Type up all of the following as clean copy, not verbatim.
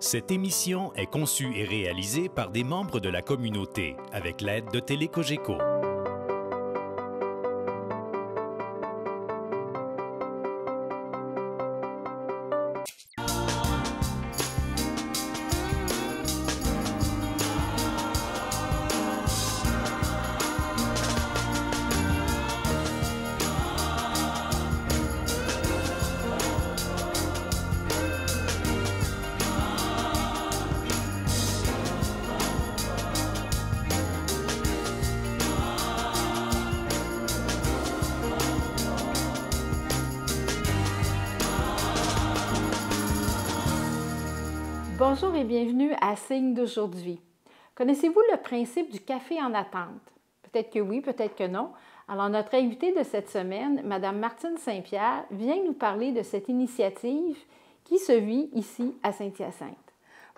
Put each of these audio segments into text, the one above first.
Cette émission est conçue et réalisée par des membres de la communauté avec l'aide de Télé-Cogeco. Bonjour et bienvenue à Signe d'aujourd'hui. Connaissez-vous le principe du café en attente? Peut-être que oui, peut-être que non. Alors, notre invitée de cette semaine, Mme Martine Saint-Pierre, vient nous parler de cette initiative qui se vit ici à Saint-Hyacinthe.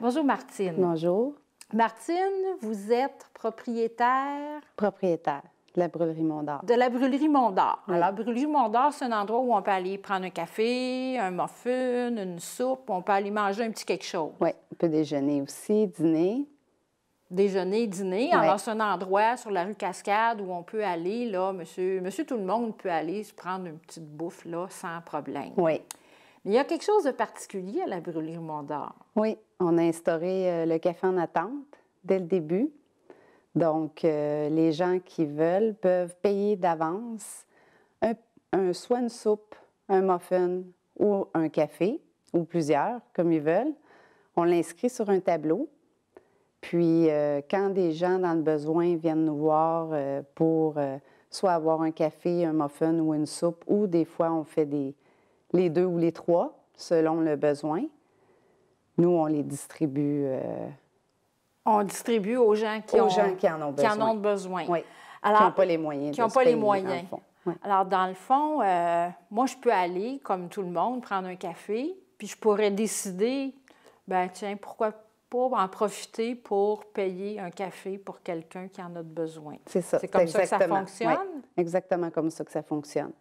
Bonjour Martine. Bonjour. Martine, vous êtes propriétaire? Propriétaire de la brûlerie Mont-d'Or. De la brûlerie Mont-d'Or. Oui. Alors, la brûlerie Mont-d'Or, c'est un endroit où on peut aller prendre un café, un muffin, une soupe, on peut aller manger un petit quelque chose. Oui, on peut déjeuner aussi, dîner. Déjeuner, dîner. Oui. Alors, c'est un endroit sur la rue Cascade où on peut aller, là, monsieur tout le monde peut aller se prendre une petite bouffe, là, sans problème. Oui. Mais il y a quelque chose de particulier à la brûlerie Mont-d'Or. Oui, on a instauré le café en attente dès le début. Donc, les gens qui veulent peuvent payer d'avance soit une soupe, un muffin ou un café, ou plusieurs, comme ils veulent. On l'inscrit sur un tableau. Puis, quand des gens dans le besoin viennent nous voir pour soit avoir un café, un muffin ou une soupe, ou des fois, on fait les deux ou les trois, selon le besoin, nous, on les distribue. On distribue aux gens qui en ont besoin. Qui en ont besoin. Oui, alors, qui n'ont pas les moyens. Qui n'ont pas les moyens. Dans le fond. Oui. Alors, dans le fond, moi, je peux aller, comme tout le monde, prendre un café, puis je pourrais décider, ben tiens, pourquoi pas en profiter pour payer un café pour quelqu'un qui en a besoin. C'est ça. C'est comme ça que ça fonctionne? Oui, exactement comme ça que ça fonctionne.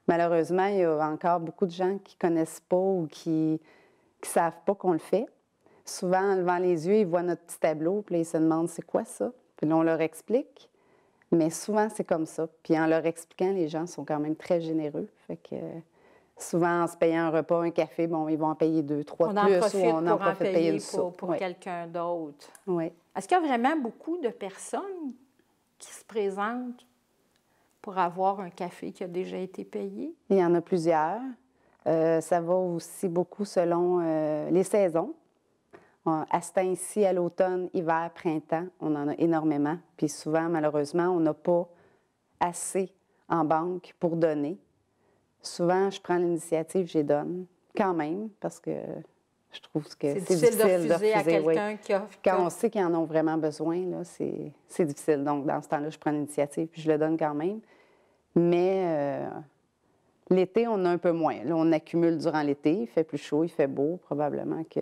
Malheureusement, il y a encore beaucoup de gens qui ne connaissent pas ou qui ne savent pas qu'on le fait. Souvent, en levant les yeux, ils voient notre petit tableau, puis là, ils se demandent c'est quoi ça? Puis là, on leur explique. Mais souvent, c'est comme ça. Puis en leur expliquant, les gens sont quand même très généreux. Fait que souvent, en se payant un repas, un café, bon, ils vont en payer 2, 3 de plus, ou on en profite de payer une soupe. Pour quelqu'un d'autre. Oui. Est-ce qu'il y a vraiment beaucoup de personnes qui se présentent pour avoir un café qui a déjà été payé? Il y en a plusieurs. Ça va aussi beaucoup selon les saisons. À ce temps-ci, à l'automne, hiver, printemps, on en a énormément. Puis souvent, malheureusement, on n'a pas assez en banque pour donner. Souvent, je prends l'initiative, je les donne quand même, parce que je trouve que c'est difficile de refuser à quelqu'un qui a... Quand on sait qu'ils en ont vraiment besoin, là, c'est difficile. Donc, dans ce temps-là, je prends l'initiative puis je le donne quand même. Mais l'été, on a un peu moins. Là, on accumule durant l'été. Il fait plus chaud, il fait beau. Probablement que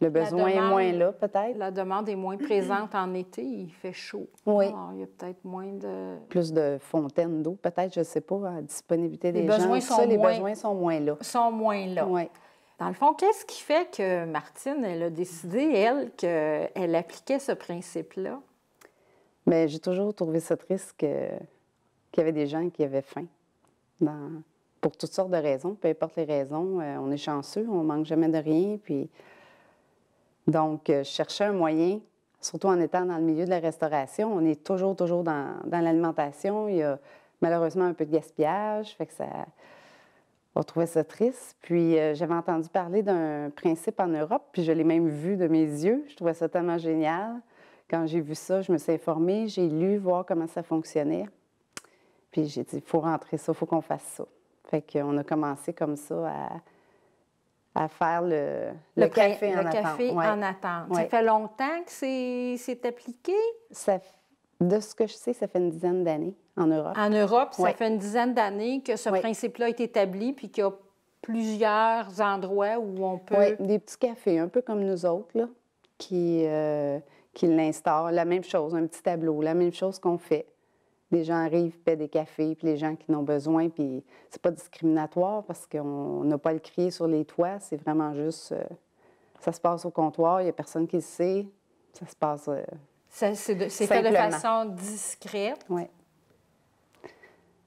le besoin est moins là, peut-être. La demande est moins présente en été. Il fait chaud. Oui. Alors, il y a peut-être moins de... Plus de fontaines d'eau, peut-être, je ne sais pas, à la disponibilité des gens. Les besoins sont moins là. Sont moins là. Oui. Dans le fond, qu'est-ce qui fait que Martine, elle a décidé, elle, qu'elle appliquait ce principe-là? Bien, j'ai toujours trouvé ça triste qu'il y avait des gens qui avaient faim. Pour toutes sortes de raisons, peu importe les raisons. On est chanceux, on ne manque jamais de rien. Puis... Donc, je cherchais un moyen, surtout en étant dans le milieu de la restauration. On est toujours dans l'alimentation. Il y a malheureusement un peu de gaspillage, fait que ça... On trouvait ça triste. Puis, j'avais entendu parler d'un principe en Europe, puis je l'ai même vu de mes yeux. Je trouvais ça tellement génial. Quand j'ai vu ça, je me suis informée, j'ai lu, voir comment ça fonctionnait. Puis, j'ai dit, il faut rentrer ça, il faut qu'on fasse ça. Fait qu'on a commencé comme ça à faire le café en attente. En attente. Ouais. Ça fait longtemps que c'est appliqué? De ce que je sais, ça fait une dizaine d'années en Europe. En Europe, ça fait une dizaine d'années que ce principe-là est établi, puis qu'il y a plusieurs endroits où on peut... Oui, des petits cafés, un peu comme nous autres, là, qui l'instaurent. La même chose, un petit tableau, la même chose qu'on fait. Les gens arrivent, paient des cafés, puis les gens qui en ont besoin, puis c'est pas discriminatoire parce qu'on n'a pas à le crier sur les toits, c'est vraiment juste... Ça se passe au comptoir, il n'y a personne qui le sait. Ça se passe C'est fait de simplement. façon discrète. Oui.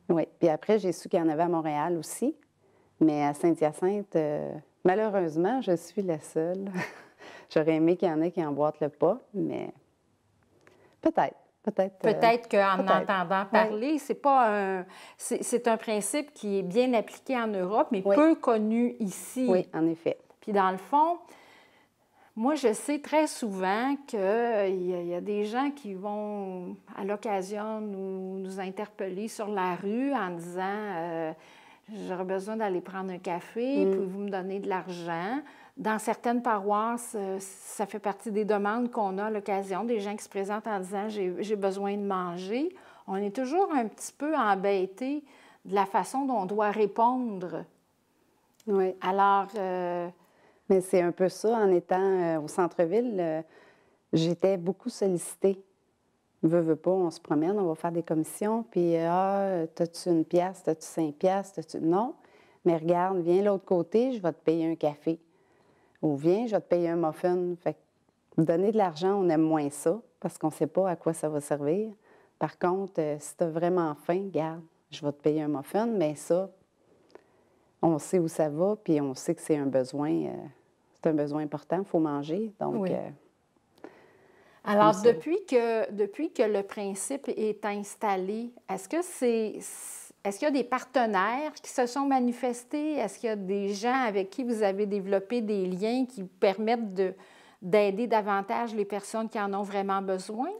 Oui. Puis après, j'ai su qu'il y en avait à Montréal aussi. Mais à Saint-Hyacinthe, malheureusement, je suis la seule. J'aurais aimé qu'il y en ait qui emboîtent le pas, mais peut-être. Peut-être qu'en peut-être. entendant parler, c'est pas c'est un principe qui est bien appliqué en Europe, mais Oui. peu connu ici. Oui, en effet. Puis dans le fond, moi, je sais très souvent qu'il y a des gens qui vont, à l'occasion, nous interpeller sur la rue en disant j'aurais besoin d'aller prendre un café, pouvez-vous me donner de l'argent? Dans certaines paroisses, ça fait partie des demandes qu'on a à l'occasion, des gens qui se présentent en disant j'ai besoin de manger. On est toujours un petit peu embêtés de la façon dont on doit répondre. Oui. Alors, mais c'est un peu ça. En étant au centre-ville, j'étais beaucoup sollicitée. Veux pas, on se promène, on va faire des commissions, puis t'as-tu une pièce, t'as-tu 5 piastres, t'as-tu... Non, mais regarde, viens l'autre côté, je vais te payer un café. Ou viens, je vais te payer un muffin. Fait que donner de l'argent, on aime moins ça, parce qu'on ne sait pas à quoi ça va servir. Par contre, si tu as vraiment faim, regarde, je vais te payer un muffin, mais ça, on sait où ça va, puis on sait que c'est un besoin important, il faut manger. Donc, oui. Alors, ça. depuis que le principe est installé, est-ce qu'il y a des partenaires qui se sont manifestés? Est-ce qu'il y a des gens avec qui vous avez développé des liens qui permettent d'aider davantage les personnes qui en ont vraiment besoin?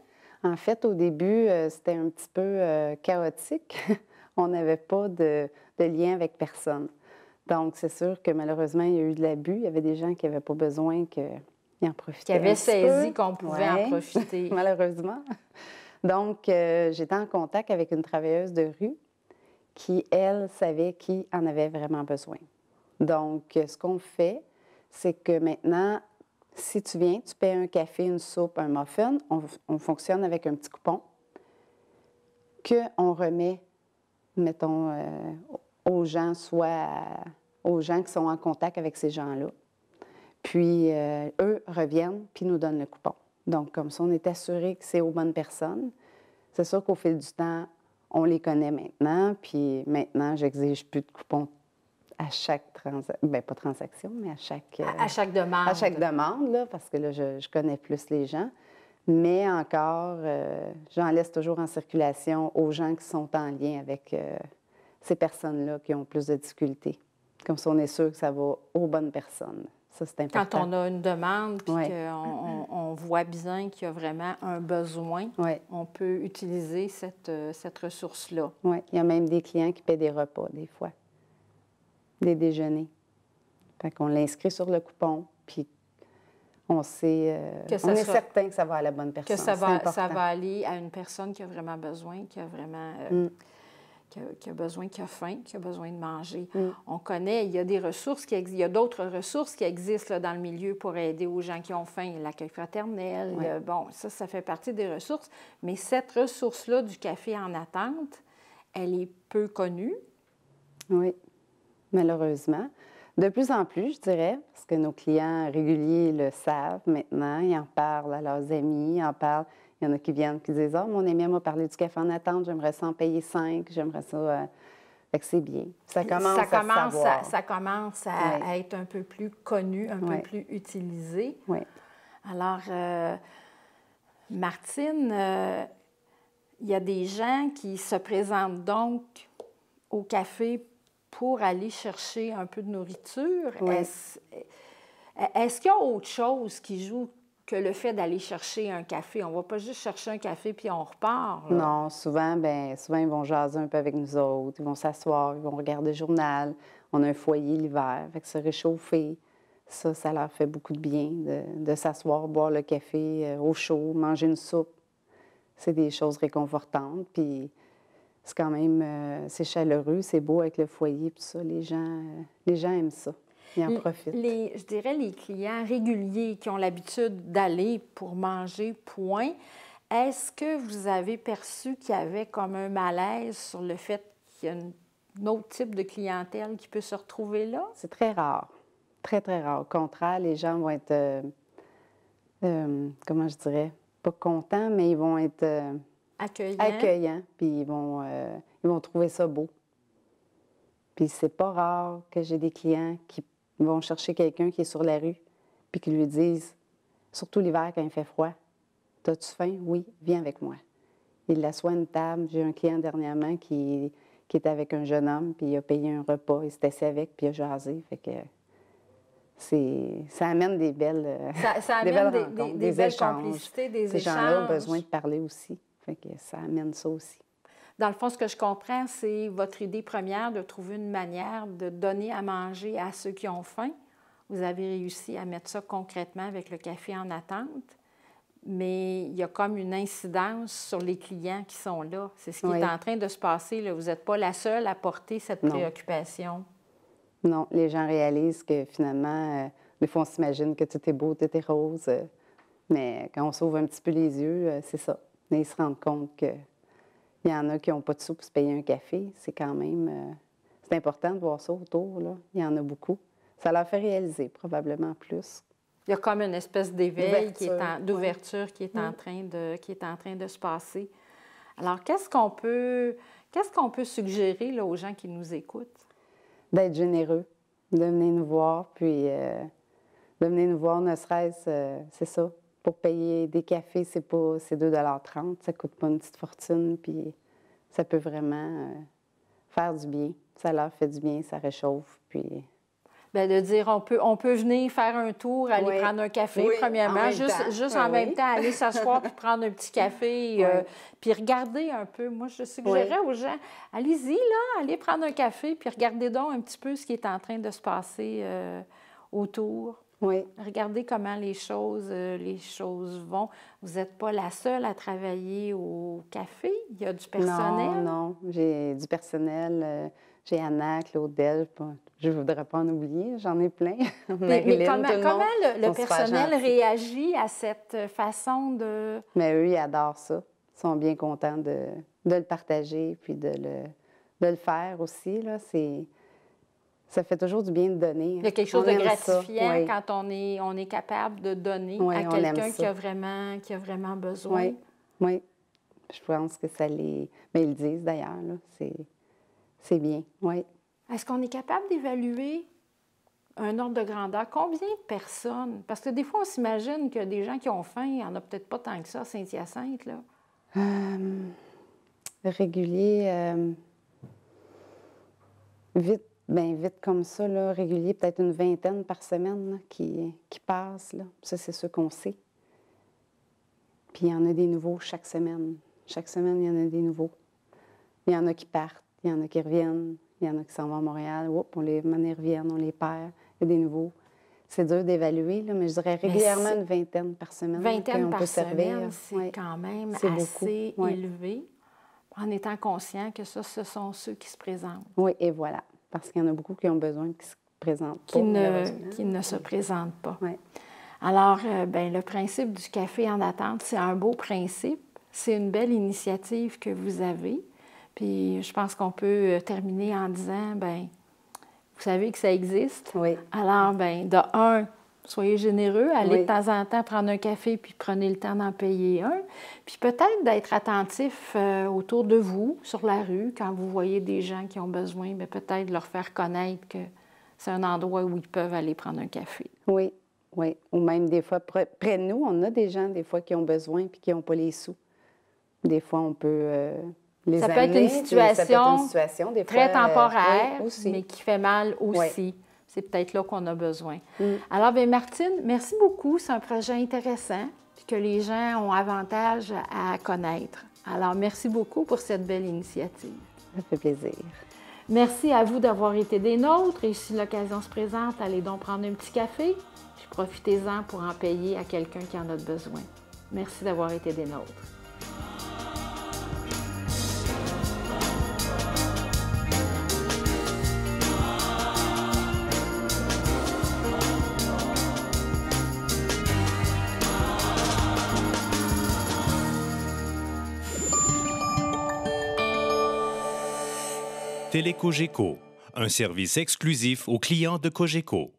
En fait, au début, c'était un petit peu chaotique. On n'avait pas de lien avec personne. Donc, c'est sûr que malheureusement, il y a eu de l'abus. Il y avait des gens qui n'avaient pas besoin qu'ils en profitaient. Qui avaient saisi qu'on pouvait en profiter. Malheureusement. Donc, j'étais en contact avec une travailleuse de rue qui, elle, savait qui en avait vraiment besoin. Donc, ce qu'on fait, c'est que maintenant, si tu viens, tu paies un café, une soupe, un muffin, on fonctionne avec un petit coupon qu'on remet, mettons, aux gens, aux gens qui sont en contact avec ces gens-là. Puis, eux reviennent puis nous donnent le coupon. Donc, comme ça, on est assuré que c'est aux bonnes personnes. C'est sûr qu'au fil du temps, on les connaît maintenant. Puis maintenant, j'exige plus de coupons à chaque transaction. Bien, pas transaction, mais à chaque... à chaque demande. À chaque demande, là, parce que là, je connais plus les gens. Mais encore, j'en laisse toujours en circulation aux gens qui sont en lien avec ces personnes-là qui ont plus de difficultés. Comme ça, on est sûr que ça va aux bonnes personnes. Ça, c'est important. Quand on a une demande puis qu'on voit bien qu'il y a vraiment un besoin, on peut utiliser cette ressource-là. Oui, il y a même des clients qui paient des repas, des fois, des déjeuners. Fait qu'on l'inscrit sur le coupon, puis on sait, on est certain que ça va à la bonne personne. Que ça va aller à une personne qui a vraiment besoin, qui a vraiment... qui a besoin, qui a faim, qui a besoin de manger. On connaît, il y a des ressources il y a d'autres ressources qui existent là, dans le milieu pour aider aux gens qui ont faim. L'accueil fraternel, bon, ça fait partie des ressources. Mais cette ressource-là du café en attente, elle est peu connue. Oui, malheureusement. De plus en plus, je dirais, parce que nos clients réguliers le savent maintenant, ils en parlent à leurs amis, ils en parlent. Il y en a qui viennent qui disent « Ah, mon ami m'a parlé du café en attente, j'aimerais ça en payer 5, j'aimerais ça... Fait que c'est bien. Ça commence à être un peu plus connu, un peu plus utilisé. Oui. Alors, Martine, il y a des gens qui se présentent donc au café pour aller chercher un peu de nourriture. Oui. Est-ce qu'il y a autre chose qui joue que le fait d'aller chercher un café? On ne va pas juste chercher un café puis on repart. Là. Non, souvent, ils vont jaser un peu avec nous autres. Ils vont s'asseoir, ils vont regarder le journal. On a un foyer l'hiver, fait que se réchauffer. Ça leur fait beaucoup de bien de s'asseoir, boire le café au chaud, manger une soupe. C'est des choses réconfortantes. Puis c'est quand même, c'est chaleureux, c'est beau avec le foyer, tout ça. Les gens aiment ça. Ils en profitent. Je dirais les clients réguliers qui ont l'habitude d'aller pour manger, point. Est-ce que vous avez perçu qu'il y avait comme un malaise sur le fait qu'il y a un autre type de clientèle qui peut se retrouver là? C'est très rare. Très, très rare. Au contraire, les gens vont être, comment je dirais, pas contents, mais ils vont être accueillants, puis ils vont trouver ça beau. Puis c'est pas rare que j'ai des clients qui vont chercher quelqu'un qui est sur la rue, puis qui lui disent, surtout l'hiver quand il fait froid, « T'as-tu faim? Oui, viens avec moi. » Il l'assoit à une table. J'ai un client dernièrement qui était avec un jeune homme, puis il a payé un repas, il s'est assis avec, puis il a jasé. Fait que ça amène des belles, ça amène des belles rencontres, des belles échanges. complicités, des Ces échanges. gens-là ont besoin de parler aussi. Fait que ça amène ça aussi. Dans le fond, ce que je comprends, c'est votre idée première de trouver une manière de donner à manger à ceux qui ont faim. Vous avez réussi à mettre ça concrètement avec le café en attente, mais il y a comme une incidence sur les clients qui sont là. C'est ce qui est en train de se passer, là. Vous n'êtes pas la seule à porter cette préoccupation. Non, les gens réalisent que finalement, des fois, on s'imagine que tout est beau, tout est rose, mais quand on s'ouvre un petit peu les yeux, c'est ça. Mais ils se rendent compte qu'il y en a qui n'ont pas de sous pour se payer un café. C'est quand même... c'est important de voir ça autour, là. Il y en a beaucoup. Ça leur fait réaliser probablement plus. Il y a comme une espèce d'éveil, d'ouverture qui est en train de se passer. Alors, qu'est-ce qu'on peut suggérer là, aux gens qui nous écoutent? D'être généreux, de venir nous voir, puis de venir nous voir, ne serait-ce, c'est ça, pour payer des cafés, c'est 2,30 $, ça ne coûte pas une petite fortune, puis ça peut vraiment faire du bien. Ça leur fait du bien, ça réchauffe, puis... Bien, de dire, on peut venir faire un tour, aller prendre un café, premièrement, juste en même temps, aller s'asseoir puis prendre un petit café, puis regarder un peu. Moi, je suggérerais aux gens, allez-y, là, allez prendre un café, puis regardez donc un petit peu ce qui est en train de se passer autour. Oui. Regardez comment les choses vont. Vous n'êtes pas la seule à travailler au café. Il y a du personnel. Non, j'ai du personnel. J'ai Anna, Claudel, je ne voudrais pas en oublier, j'en ai plein. Mais comment le personnel réagit à cette façon de... Mais eux, ils adorent ça. Ils sont bien contents de le partager puis de le faire aussi. Là. Ça fait toujours du bien de donner. Il y a quelque chose de gratifiant quand on est capable de donner à quelqu'un qui a vraiment besoin. Oui. Je pense que ça les... Mais ils le disent d'ailleurs, là. C'est bien, oui. Est-ce qu'on est capable d'évaluer un ordre de grandeur? Combien de personnes? Parce que des fois, on s'imagine que des gens qui ont faim, il n'y en a peut-être pas tant que ça à Saint-Hyacinthe, là. Régulier, vite comme ça, là, régulier, peut-être une vingtaine par semaine là, qui passent. Là. Ça, c'est ce qu'on sait. Puis il y en a des nouveaux chaque semaine. Chaque semaine, il y en a des nouveaux. Il y en a qui partent. Il y en a qui reviennent, il y en a qui s'en vont à Montréal. Oups, ils reviennent, on les perd. Il y a des nouveaux. C'est dur d'évaluer, là, mais je dirais régulièrement une vingtaine par semaine. Vingtaine par semaine, c'est quand même assez élevé, en étant conscient que ça, ce sont ceux qui se présentent. Oui, et voilà. Parce qu'il y en a beaucoup qui ont besoin qui se présentent pas. Qui ne se présentent pas. Oui. Alors, le principe du café en attente, c'est un beau principe. C'est une belle initiative que vous avez. Puis je pense qu'on peut terminer en disant, vous savez que ça existe. Oui. Alors, de un, soyez généreux, allez de temps en temps prendre un café, puis prenez le temps d'en payer un. Puis peut-être d'être attentif autour de vous, sur la rue, quand vous voyez des gens qui ont besoin, peut-être leur faire connaître que c'est un endroit où ils peuvent aller prendre un café. Oui. Ou même des fois, près de nous, on a des gens, des fois, qui ont besoin puis qui n'ont pas les sous. Des fois, on peut... Ça peut être une situation des très fois, temporaire, mais qui fait mal aussi. Oui. C'est peut-être là qu'on a besoin. Alors, Martine, merci beaucoup. C'est un projet intéressant puis que les gens ont avantage à connaître. Alors, merci beaucoup pour cette belle initiative. Ça fait plaisir. Merci à vous d'avoir été des nôtres. Et si l'occasion se présente, allez donc prendre un petit café, puis profitez-en pour en payer à quelqu'un qui en a besoin. Merci d'avoir été des nôtres. Télécogeco, un service exclusif aux clients de Cogeco.